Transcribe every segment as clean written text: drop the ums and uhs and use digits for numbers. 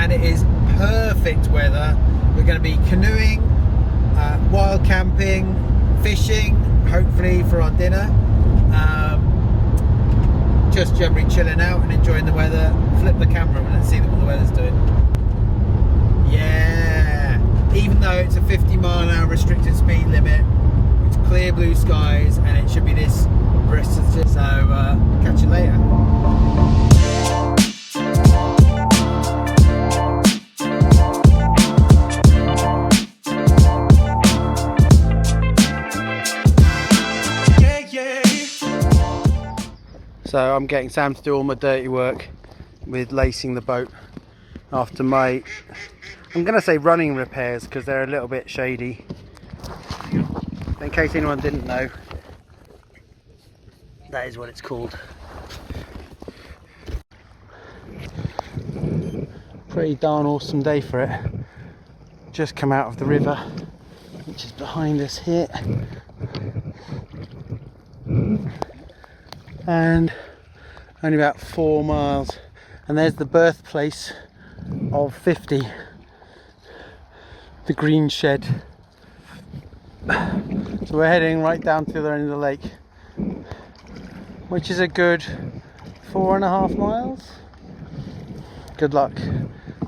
and it is perfect weather. We're going to be canoeing, wild camping, fishing, hopefully for our dinner. Just generally chilling out and enjoying the weather. Flip the camera and let's see what the weather's doing. Yeah, even though it's a 50-mile-an-hour restricted speed limit, it's clear blue skies and it should be this rest of the day. So catch you later. So I'm getting Sam to do all my dirty work with lacing the boat after my, I'm going to say running repairs because they're a little bit shady. In case anyone didn't know, that is what it's called. Pretty darn awesome day for it. Just come out of the river, which is behind us here. And only about 4 miles, and there's the birthplace of 50, the green shed. So we're heading right down to the other end of the lake, which is a good 4.5 miles. Good luck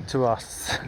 to us.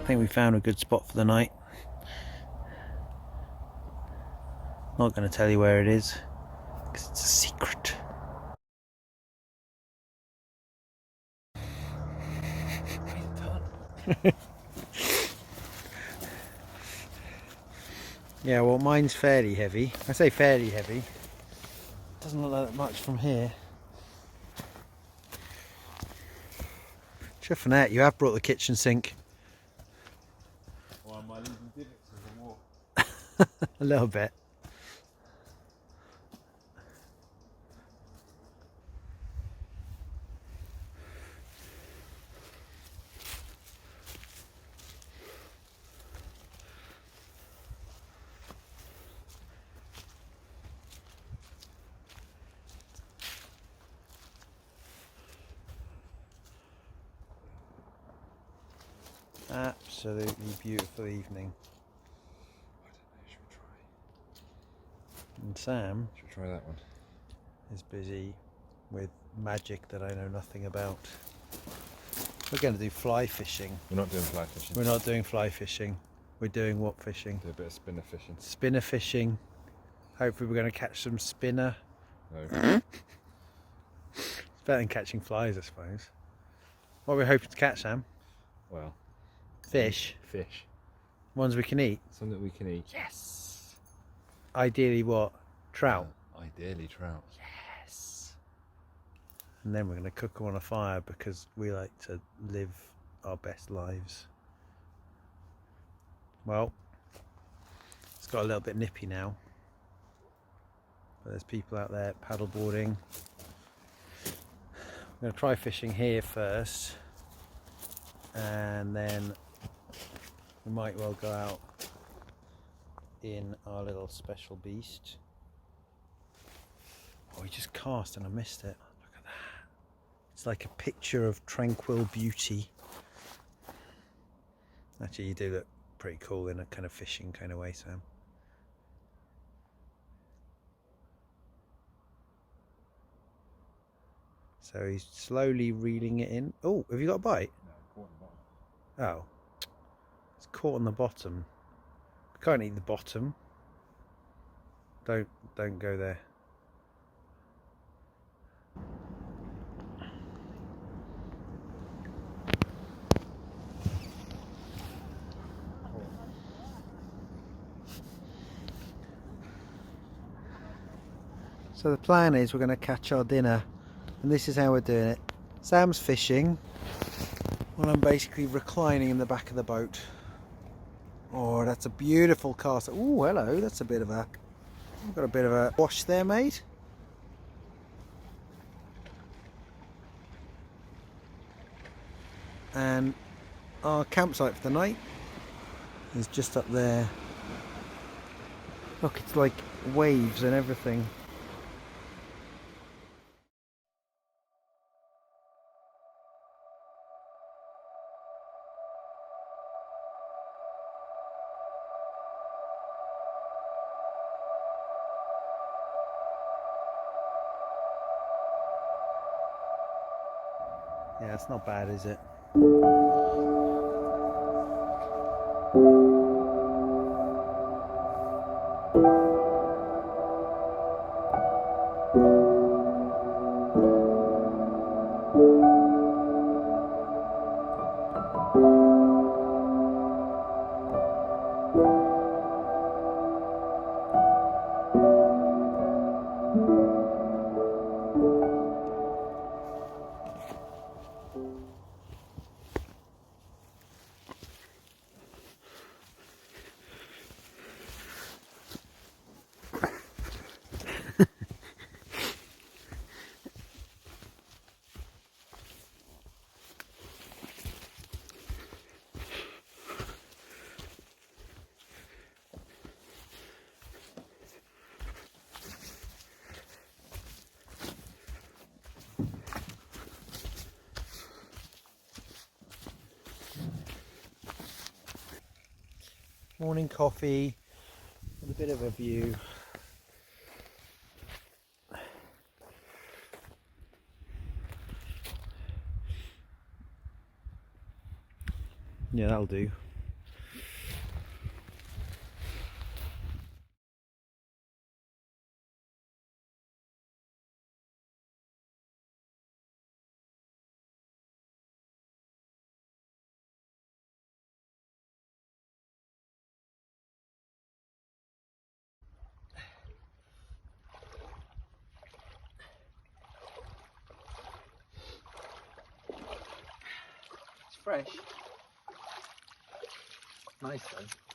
I think we found a good spot for the night. Not going to tell you where it is because it's a secret. Yeah, well, mine's fairly heavy. I say fairly heavy. Doesn't look like that much from here. Chiffonette, you have brought the kitchen sink. Well, am I leaving divots with the wall? A little bit. Absolutely beautiful evening. I don't know, should we try? And Sam Should we try that one? is busy with magic that I know nothing about. We're going to do fly fishing. We're not doing fly fishing. We're not doing fly fishing. We're doing what fishing? Do a bit of spinner fishing. Spinner fishing. Hopefully we're going to catch some spinner. No. It's better than catching flies, I suppose. What are we hoping to catch, Sam? Well, Fish. fish. Ones we can eat. Something that we can eat. Yes. Ideally what? Trout. Ideally trout. Yes. And then we're going to cook them on a fire because we like to live our best lives. Well, it's got a little bit nippy now. But there's people out there paddleboarding. I'm going to try fishing here first. And then we might well go out in our little special beast. just cast and I missed it. Look at that. It's like a picture of tranquil beauty. Actually, you do look pretty cool in a kind of fishing kind of way, Sam. So he's slowly reeling it in. Oh, have you got a bite? No, caught on the bottom. Oh, it's caught on the bottom. Can't eat the bottom. Don't go there. So the plan is we're going to catch our dinner, and this is how we're doing it. Sam's fishing while I'm basically reclining in the back of the boat. Oh, that's a beautiful cast. Oh, hello, that's a bit of a... We've got a bit of a wash there, mate. And our campsite for the night is just up there. Look, it's like waves and everything. Yeah, it's not bad, is it? Morning coffee with a bit of a view. Yeah, that'll do. It's fresh. Nice though.